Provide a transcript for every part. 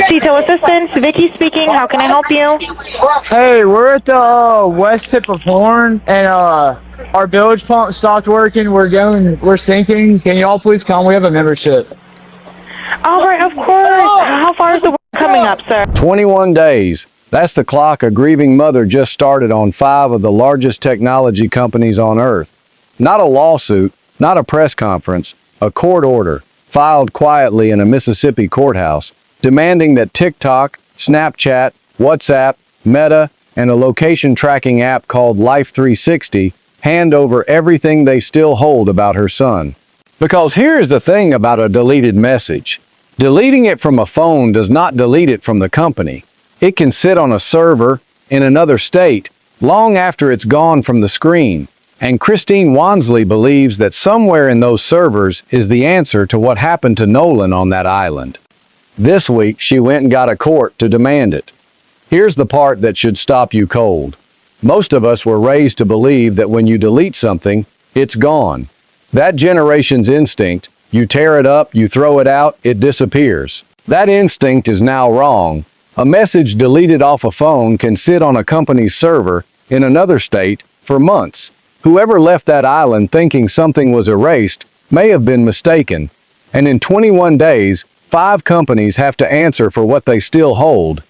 Detail assistance, Vicky speaking. How can I help you? Hey, we're at the west tip of Horn, and our village pump stopped working. We're sinking. Can you all please come? We have a membership. All right, of course. How far is the work coming up, sir? 21 days. That's the clock a grieving mother just started on 5 of the largest technology companies on Earth. Not a lawsuit, not a press conference, a court order, filed quietly in a Mississippi courthouse, demanding that TikTok, Snapchat, WhatsApp, Meta, and a location tracking app called Life360 hand over everything they still hold about her son. Because here's the thing about a deleted message. Deleting it from a phone does not delete it from the company. It can sit on a server in another state long after it's gone from the screen. And Christine Wansley believes that somewhere in those servers is the answer to what happened to Nolan on that island. This week, she went and got a court to demand it. Here's the part that should stop you cold. Most of us were raised to believe that when you delete something, it's gone. That generation's instinct, you tear it up, you throw it out, it disappears. That instinct is now wrong. A message deleted off a phone can sit on a company's server in another state for months. Whoever left that island thinking something was erased may have been mistaken. And in 21 days, 5 companies have to answer for what they still hold.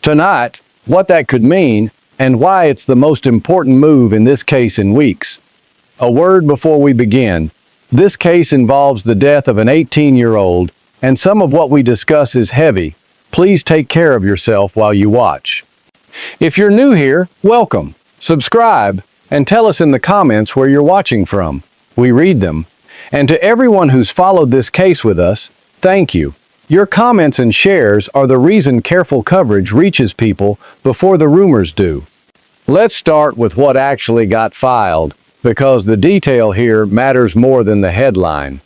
Tonight, what that could mean and why it's the most important move in this case in weeks. A word before we begin. This case involves the death of an 18-year-old, and some of what we discuss is heavy. Please take care of yourself while you watch. If you're new here, welcome. Subscribe, and tell us in the comments where you're watching from. We read them. And to everyone who's followed this case with us, thank you. Your comments and shares are the reason careful coverage reaches people before the rumors do. Let's start with what actually got filed, because the detail here matters more than the headline.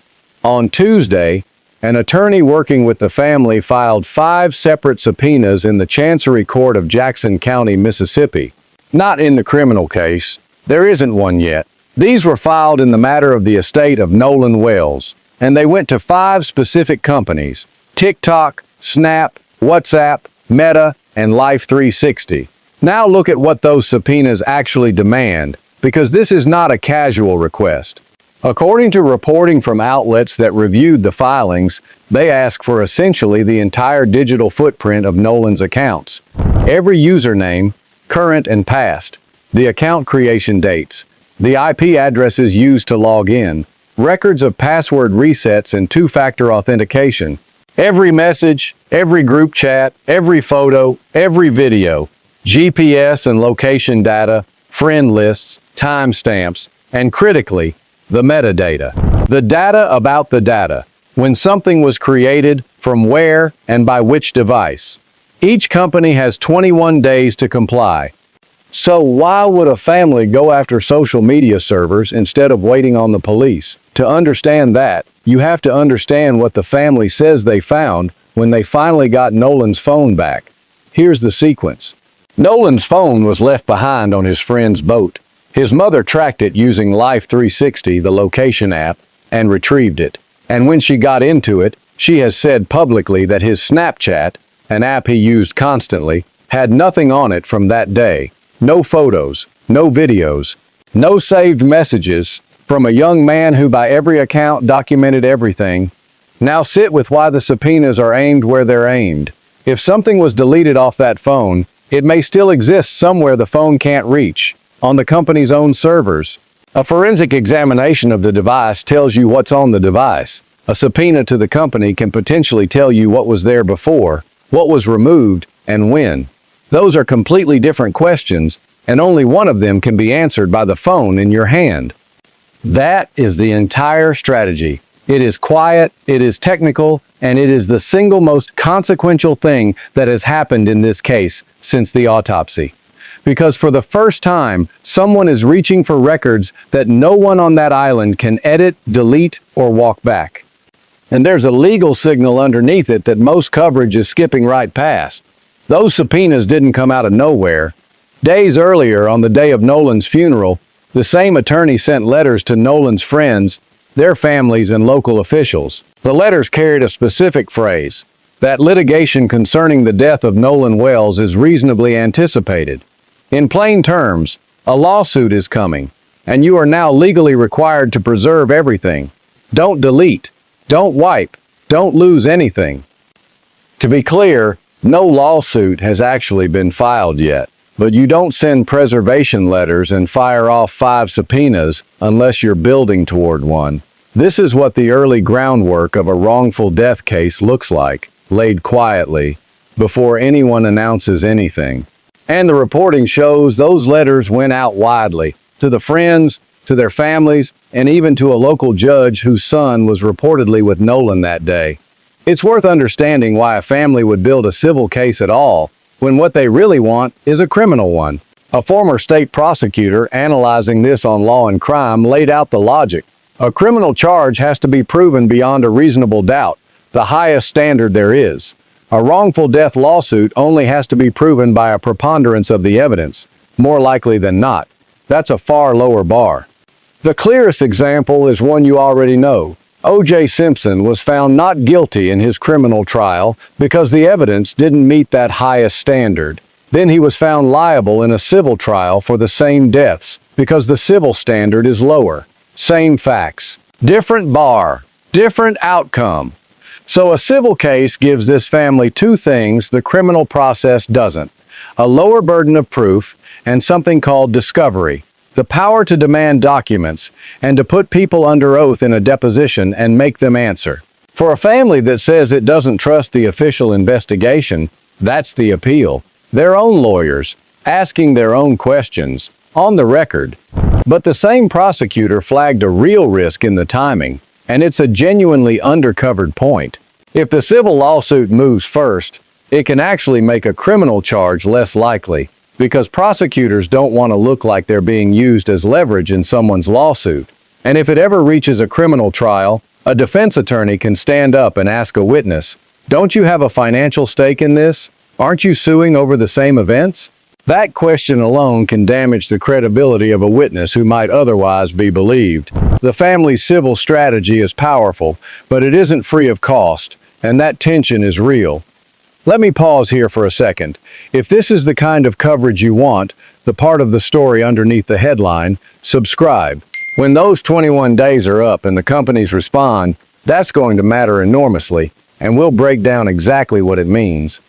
On Tuesday, an attorney working with the family filed 5 separate subpoenas in the Chancery Court of Jackson County, Mississippi. Not in the criminal case. There isn't one yet. These were filed in the matter of the estate of Nolan Wells, and they went to 5 specific companies: TikTok, Snap, WhatsApp, Meta, and Life360. Now look at what those subpoenas actually demand, because this is not a casual request. According to reporting from outlets that reviewed the filings, they ask for essentially the entire digital footprint of Nolan's accounts. Every username, current and past, the account creation dates, the IP addresses used to log in, records of password resets and 2-factor authentication, every message, every group chat, every photo, every video, GPS and location data, friend lists, timestamps, and critically, the metadata. The data about the data. When something was created, from where, and by which device. Each company has 21 days to comply. So why would a family go after social media servers instead of waiting on the police? To understand that, you have to understand what the family says they found when they finally got Nolan's phone back. Here's the sequence. Nolan's phone was left behind on his friend's boat. His mother tracked it using Life360, the location app, and retrieved it. And when she got into it, she has said publicly that his Snapchat, an app he used constantly, had nothing on it from that day. No photos, no videos, no saved messages from a young man who by every account documented everything. Now sit with why the subpoenas are aimed where they're aimed. If something was deleted off that phone, it may still exist somewhere the phone can't reach. On the company's own servers. A forensic examination of the device tells you what's on the device. A subpoena to the company can potentially tell you what was there before, what was removed, and when. Those are completely different questions, and only one of them can be answered by the phone in your hand. That is the entire strategy. It is quiet, it is technical, and it is the single most consequential thing that has happened in this case since the autopsy. Because for the first time, someone is reaching for records that no one on that island can edit, delete, or walk back. And there's a legal signal underneath it that most coverage is skipping right past. Those subpoenas didn't come out of nowhere. Days earlier, on the day of Nolan's funeral, The same attorney sent letters to Nolan's friends, their families, and local officials. The letters carried a specific phrase, that litigation concerning the death of Nolan Wells is reasonably anticipated. In plain terms, a lawsuit is coming, and you are now legally required to preserve everything. Don't delete, don't wipe, don't lose anything. To be clear, no lawsuit has actually been filed yet, but you don't send preservation letters and fire off 5 subpoenas unless you're building toward one. This is what the early groundwork of a wrongful death case looks like, laid quietly, before anyone announces anything. And the reporting shows those letters went out widely, to the friends, to their families, and even to a local judge whose son was reportedly with Nolan that day. It's worth understanding why a family would build a civil case at all, when what they really want is a criminal one. A former state prosecutor analyzing this on Law and Crime laid out the logic. A criminal charge has to be proven beyond a reasonable doubt, the highest standard there is. A wrongful death lawsuit only has to be proven by a preponderance of the evidence, more likely than not. That's a far lower bar. The clearest example is one you already know. O.J. Simpson was found not guilty in his criminal trial because the evidence didn't meet that highest standard. Then he was found liable in a civil trial for the same deaths because the civil standard is lower. Same facts. Different bar. Different outcome. So a civil case gives this family 2 things the criminal process doesn't: a lower burden of proof and something called discovery, the power to demand documents and to put people under oath in a deposition and make them answer. For a family that says it doesn't trust the official investigation, that's the appeal. Their own lawyers, asking their own questions, on the record. But the same prosecutor flagged a real risk in the timing, and it's a genuinely undercovered point. If the civil lawsuit moves first, it can actually make a criminal charge less likely, because prosecutors don't want to look like they're being used as leverage in someone's lawsuit. And if it ever reaches a criminal trial, a defense attorney can stand up and ask a witness, "Don't you have a financial stake in this? Aren't you suing over the same events?" That question alone can damage the credibility of a witness who might otherwise be believed. The family's civil strategy is powerful, but it isn't free of cost, and that tension is real. Let me pause here for a second. If this is the kind of coverage you want, the part of the story underneath the headline, subscribe. When those 21 days are up and the companies respond, that's going to matter enormously, and we'll break down exactly what it means.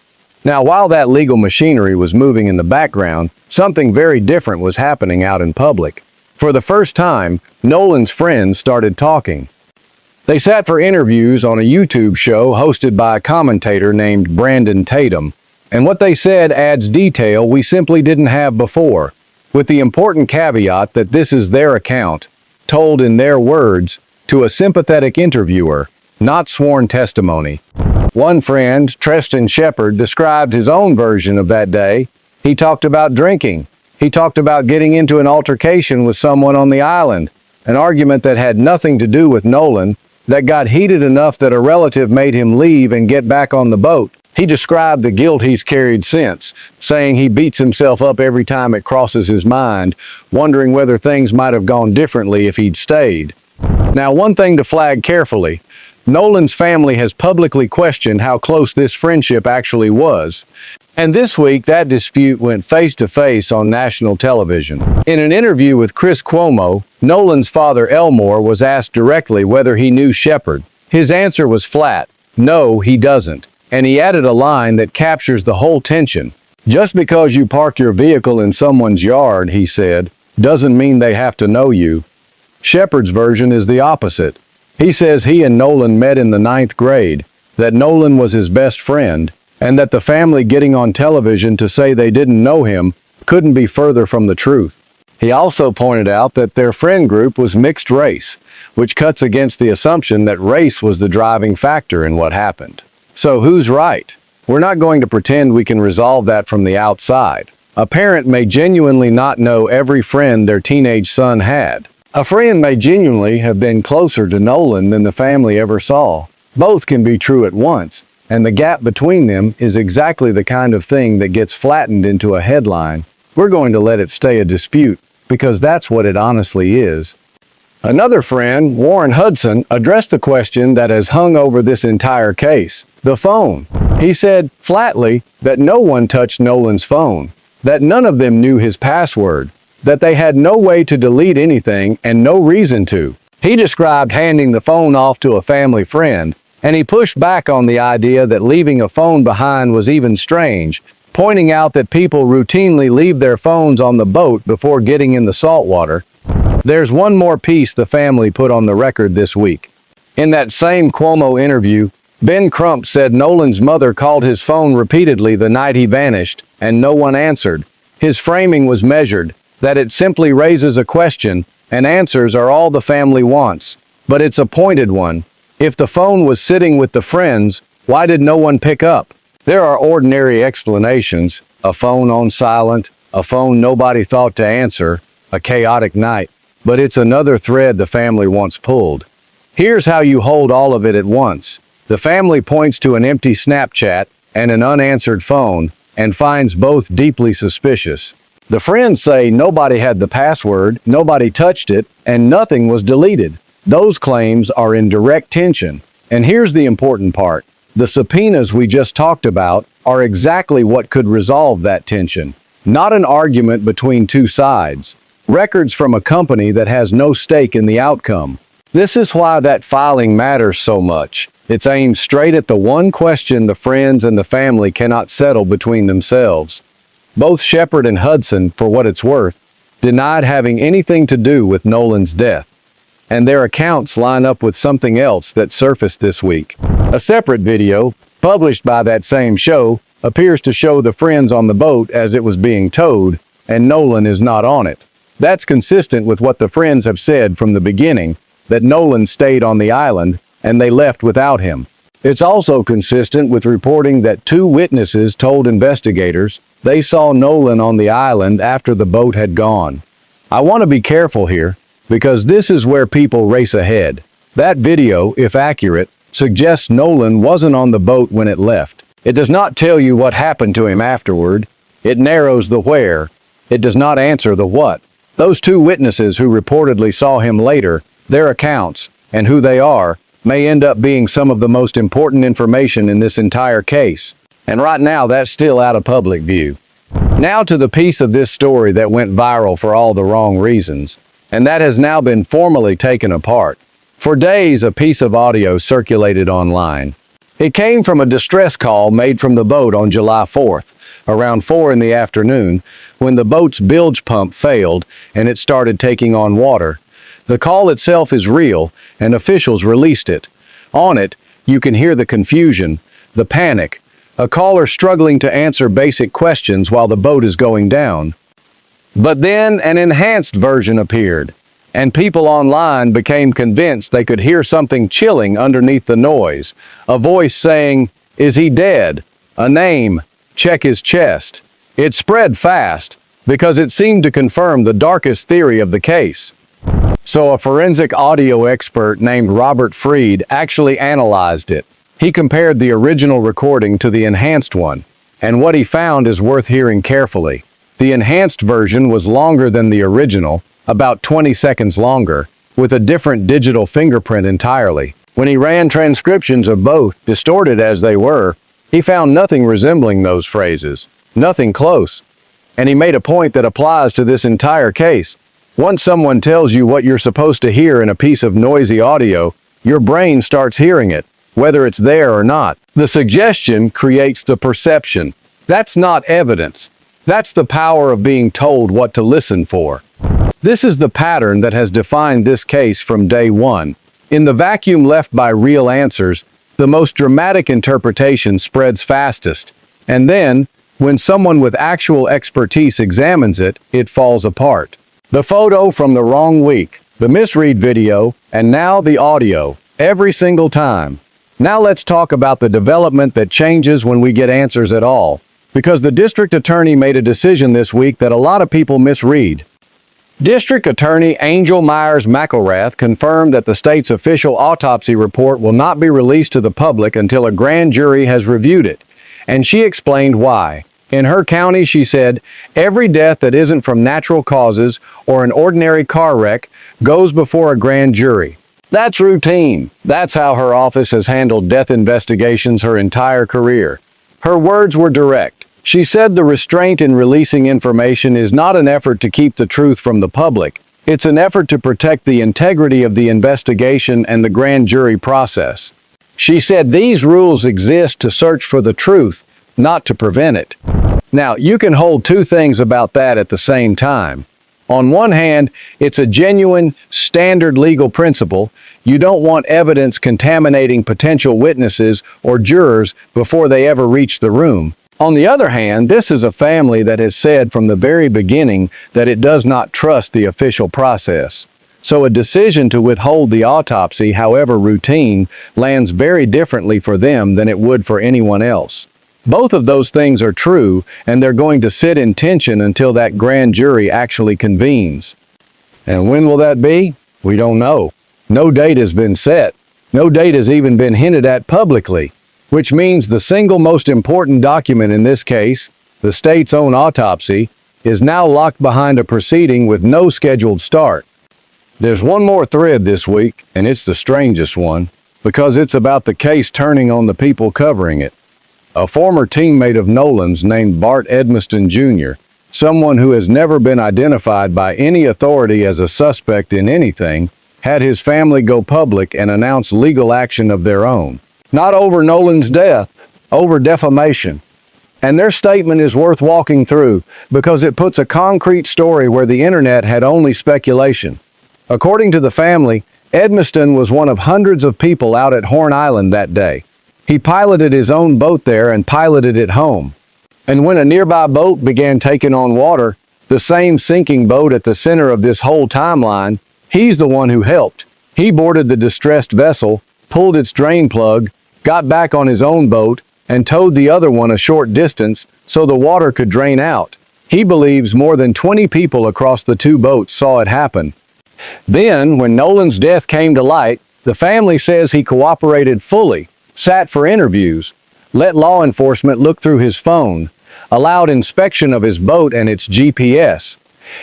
Now, while that legal machinery was moving in the background, something very different was happening out in public. For the first time, Nolan's friends started talking. They sat for interviews on a YouTube show hosted by a commentator named Brandon Tatum, and what they said adds detail we simply didn't have before, with the important caveat that this is their account, told in their words, to a sympathetic interviewer, not sworn testimony. One friend, Treston Shepard, described his own version of that day. He talked about drinking. He talked about getting into an altercation with someone on the island, an argument that had nothing to do with Nolan, that got heated enough that a relative made him leave and get back on the boat. He described the guilt he's carried since, saying he beats himself up every time it crosses his mind, wondering whether things might have gone differently if he'd stayed. Now, one thing to flag carefully, Nolan's family has publicly questioned how close this friendship actually was. And this week, that dispute went face-to-face on national television. In an interview with Chris Cuomo, Nolan's father Elmore was asked directly whether he knew Shepard. His answer was flat, no, he doesn't. And he added a line that captures the whole tension. Just because you park your vehicle in someone's yard, he said, doesn't mean they have to know you. Shepard's version is the opposite. He says he and Nolan met in the 9th grade, that Nolan was his best friend, and that the family getting on television to say they didn't know him couldn't be further from the truth. He also pointed out that their friend group was mixed race, which cuts against the assumption that race was the driving factor in what happened. So who's right? We're not going to pretend we can resolve that from the outside. A parent may genuinely not know every friend their teenage son had. A friend may genuinely have been closer to Nolan than the family ever saw. Both can be true at once, and the gap between them is exactly the kind of thing that gets flattened into a headline. We're going to let it stay a dispute. because that's what it honestly is. Another friend, Warren Hudson, addressed the question that has hung over this entire case: the phone. He said flatly that no one touched Nolan's phone, that none of them knew his password, that they had no way to delete anything and no reason to. He described handing the phone off to a family friend, and he pushed back on the idea that leaving a phone behind was even strange, pointing out that people routinely leave their phones on the boat before getting in the saltwater. There's one more piece the family put on the record this week. In that same Cuomo interview, Ben Crump said Nolan's mother called his phone repeatedly the night he vanished, and no one answered. His framing was measured, that it simply raises a question, and answers are all the family wants. But it's a pointed one. If the phone was sitting with the friends, why did no one pick up? There are ordinary explanations: a phone on silent, a phone nobody thought to answer, a chaotic night. But it's another thread the family wants pulled. Here's how you hold all of it at once. The family points to an empty Snapchat and an unanswered phone and finds both deeply suspicious. The friends say nobody had the password, nobody touched it, and nothing was deleted. Those claims are in direct tension. And here's the important part. The subpoenas we just talked about are exactly what could resolve that tension. Not an argument between two sides. Records from a company that has no stake in the outcome. This is why that filing matters so much. It's aimed straight at the one question the friends and the family cannot settle between themselves. Both Shepard and Hudson, for what it's worth, denied having anything to do with Nolan's death. And their accounts line up with something else that surfaced this week. A separate video, published by that same show, appears to show the friends on the boat as it was being towed, and Nolan is not on it. That's consistent with what the friends have said from the beginning, that Nolan stayed on the island, and they left without him. It's also consistent with reporting that 2 witnesses told investigators they saw Nolan on the island after the boat had gone. I want to be careful here, because this is where people race ahead. That video, if accurate, suggests Nolan wasn't on the boat when it left. It does not tell you what happened to him afterward. It narrows the where. It does not answer the what. Those 2 witnesses who reportedly saw him later, their accounts, and who they are, may end up being some of the most important information in this entire case. And right now, that's still out of public view. Now to the piece of this story that went viral for all the wrong reasons, and that has now been formally taken apart. For days, a piece of audio circulated online. It came from a distress call made from the boat on July 4th, around 4 in the afternoon, when the boat's bilge pump failed and it started taking on water. The call itself is real, and officials released it. On it, you can hear the confusion, the panic, a caller struggling to answer basic questions while the boat is going down. But then an enhanced version appeared, and people online became convinced they could hear something chilling underneath the noise. A voice saying, "Is he dead?" A name, "Check his chest." It spread fast, because it seemed to confirm the darkest theory of the case. So a forensic audio expert named Robert Freed actually analyzed it. He compared the original recording to the enhanced one, and what he found is worth hearing carefully. The enhanced version was longer than the original, about 20 seconds longer, with a different digital fingerprint entirely. When he ran transcriptions of both, distorted as they were, he found nothing resembling those phrases, nothing close. And he made a point that applies to this entire case. Once someone tells you what you're supposed to hear in a piece of noisy audio, your brain starts hearing it, whether it's there or not. The suggestion creates the perception. That's not evidence. That's the power of being told what to listen for. This is the pattern that has defined this case from day one. In the vacuum left by real answers, the most dramatic interpretation spreads fastest. And then, when someone with actual expertise examines it, it falls apart. The photo from the wrong week, the misread video, and now the audio, every single time. Now let's talk about the development that changes when we get answers at all. Because the district attorney made a decision this week that a lot of people misread. District Attorney Angel Myers McElrath confirmed that the state's official autopsy report will not be released to the public until a grand jury has reviewed it, and she explained why. In her county, she said, every death that isn't from natural causes or an ordinary car wreck goes before a grand jury. That's routine. That's how her office has handled death investigations her entire career. Her words were direct. She said the restraint in releasing information is not an effort to keep the truth from the public. It's an effort to protect the integrity of the investigation and the grand jury process. She said these rules exist to search for the truth, not to prevent it. Now, you can hold two things about that at the same time. On one hand, it's a genuine, standard legal principle. You don't want evidence contaminating potential witnesses or jurors before they ever reach the room. On the other hand, this is a family that has said from the very beginning that it does not trust the official process. So a decision to withhold the autopsy, however routine, lands very differently for them than it would for anyone else. Both of those things are true, and they're going to sit in tension until that grand jury actually convenes. And when will that be? We don't know. No date has been set. No date has even been hinted at publicly, which means the single most important document in this case, the state's own autopsy, is now locked behind a proceeding with no scheduled start. There's one more thread this week, and it's the strangest one, because it's about the case turning on the people covering it. A former teammate of Nolan's named Bart Edmiston Jr., someone who has never been identified by any authority as a suspect in anything, had his family go public and announce legal action of their own. Not over Nolan's death, over defamation. And their statement is worth walking through because it puts a concrete story where the internet had only speculation. According to the family, Edmiston was one of hundreds of people out at Horn Island that day. He piloted his own boat there and piloted it home. And when a nearby boat began taking on water, the same sinking boat at the center of this whole timeline, he's the one who helped. He boarded the distressed vessel, pulled its drain plug, got back on his own boat, and towed the other one a short distance so the water could drain out. He believes more than 20 people across the two boats saw it happen. Then, when Nolan's death came to light, the family says he cooperated fully, sat for interviews, let law enforcement look through his phone, allowed inspection of his boat and its GPS.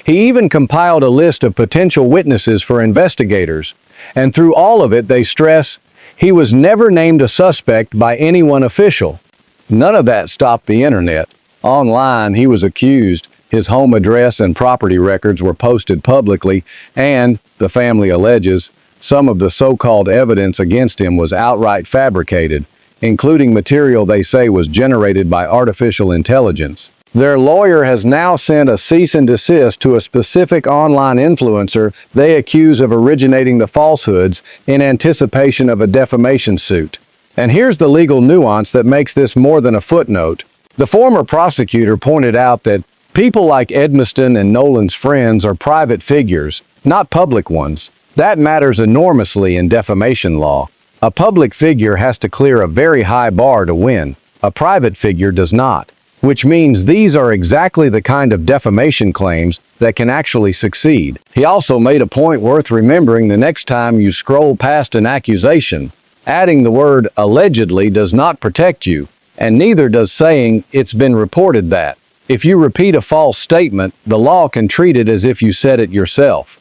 He even compiled a list of potential witnesses for investigators, and through all of it they stress he was never named a suspect by anyone official. None of that stopped the internet. Online, he was accused. His home address and property records were posted publicly, and, the family alleges, some of the so-called evidence against him was outright fabricated, including material they say was generated by artificial intelligence. Their lawyer has now sent a cease and desist to a specific online influencer they accuse of originating the falsehoods in anticipation of a defamation suit. And here's the legal nuance that makes this more than a footnote. The former prosecutor pointed out that people like Edmiston and Nolan's friends are private figures, not public ones. That matters enormously in defamation law. A public figure has to clear a very high bar to win. A private figure does not. Which means these are exactly the kind of defamation claims that can actually succeed. He also made a point worth remembering the next time you scroll past an accusation. Adding the word allegedly does not protect you, and neither does saying it's been reported that. If you repeat a false statement, the law can treat it as if you said it yourself.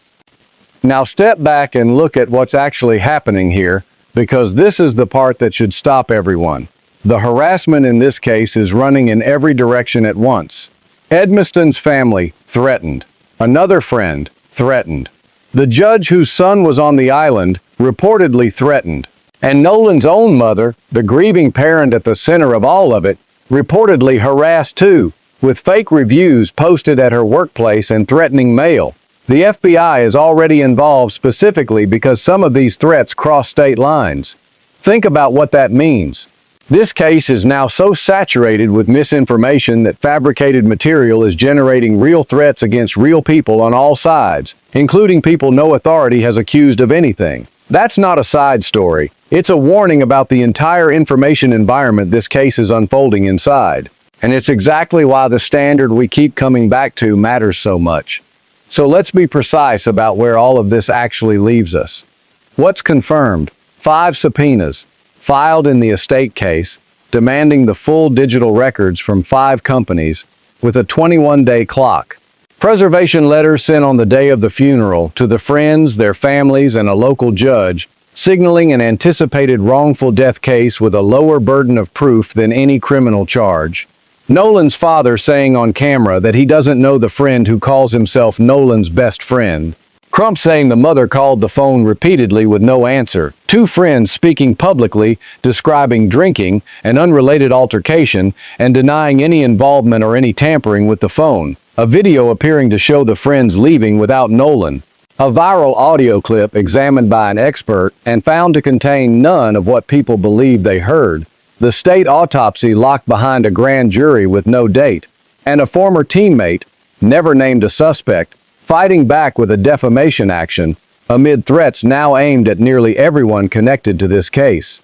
Now step back and look at what's actually happening here, because this is the part that should stop everyone. The harassment in this case is running in every direction at once. Edmiston's family, threatened. Another friend, threatened. The judge whose son was on the island, reportedly threatened. And Nolan's own mother, the grieving parent at the center of all of it, reportedly harassed too, with fake reviews posted at her workplace and threatening mail. The FBI is already involved specifically because some of these threats cross state lines. Think about what that means. This case is now so saturated with misinformation that fabricated material is generating real threats against real people on all sides, including people no authority has accused of anything. That's not a side story. It's a warning about the entire information environment this case is unfolding inside. And it's exactly why the standard we keep coming back to matters so much. So let's be precise about where all of this actually leaves us. What's confirmed? 5 subpoenas, filed in the estate case, demanding the full digital records from 5 companies with a 21-day clock. Preservation letters sent on the day of the funeral to the friends, their families, and a local judge, signaling an anticipated wrongful death case with a lower burden of proof than any criminal charge. Nolan's father saying on camera that he doesn't know the friend who calls himself Nolan's best friend. Crump saying the mother called the phone repeatedly with no answer. 2 friends speaking publicly, describing drinking, an unrelated altercation, and denying any involvement or any tampering with the phone. A video appearing to show the friends leaving without Nolan. A viral audio clip examined by an expert and found to contain none of what people believed they heard. The state autopsy locked behind a grand jury with no date. And a former teammate, never named a suspect, fighting back with a defamation action amid threats now aimed at nearly everyone connected to this case.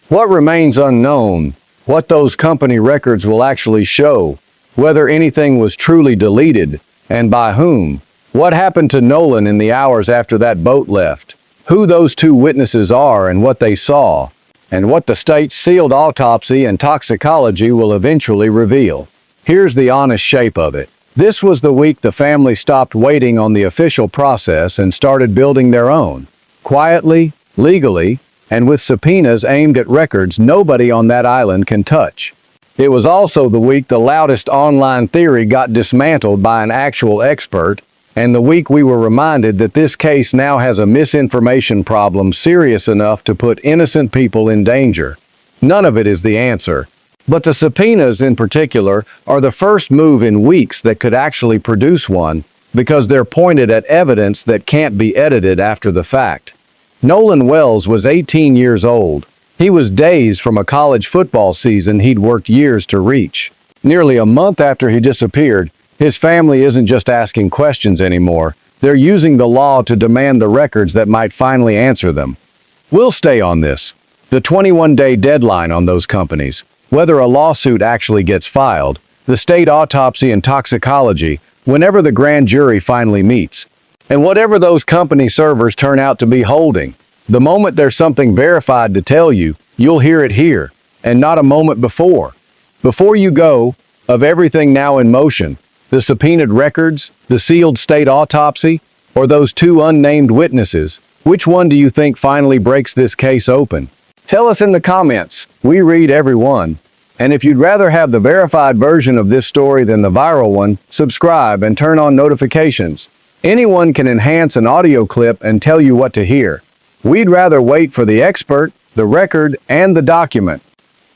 What remains unknown, what those company records will actually show, whether anything was truly deleted, and by whom, what happened to Nolan in the hours after that boat left, who those 2 witnesses are and what they saw, and what the state's sealed autopsy and toxicology will eventually reveal. Here's the honest shape of it. This was the week the family stopped waiting on the official process and started building their own. Quietly, legally, and with subpoenas aimed at records nobody on that island can touch. It was also the week the loudest online theory got dismantled by an actual expert, and the week we were reminded that this case now has a misinformation problem serious enough to put innocent people in danger. None of it is the answer. But the subpoenas in particular are the first move in weeks that could actually produce one, because they're pointed at evidence that can't be edited after the fact. Nolan Wells was 18 years old. He was days from a college football season he'd worked years to reach. Nearly a month after he disappeared, his family isn't just asking questions anymore. They're using the law to demand the records that might finally answer them. We'll stay on this. The 21-day deadline on those companies, whether a lawsuit actually gets filed, the state autopsy and toxicology, whenever the grand jury finally meets, and whatever those company servers turn out to be holding. The moment there's something verified to tell you, you'll hear it here, and not a moment before. Before you go, of everything now in motion, the subpoenaed records, the sealed state autopsy, or those 2 unnamed witnesses, which one do you think finally breaks this case open? Tell us in the comments. We read every one. And if you'd rather have the verified version of this story than the viral one, subscribe and turn on notifications. Anyone can enhance an audio clip and tell you what to hear. We'd rather wait for the expert, the record, and the document.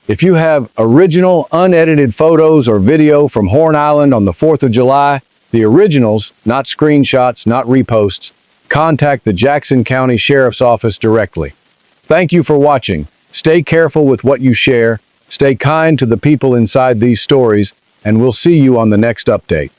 If you have original, unedited photos or video from Horn Island on the 4th of July, the originals, not screenshots, not reposts, contact the Jackson County Sheriff's Office directly. Thank you for watching. Stay careful with what you share, stay kind to the people inside these stories, and we'll see you on the next update.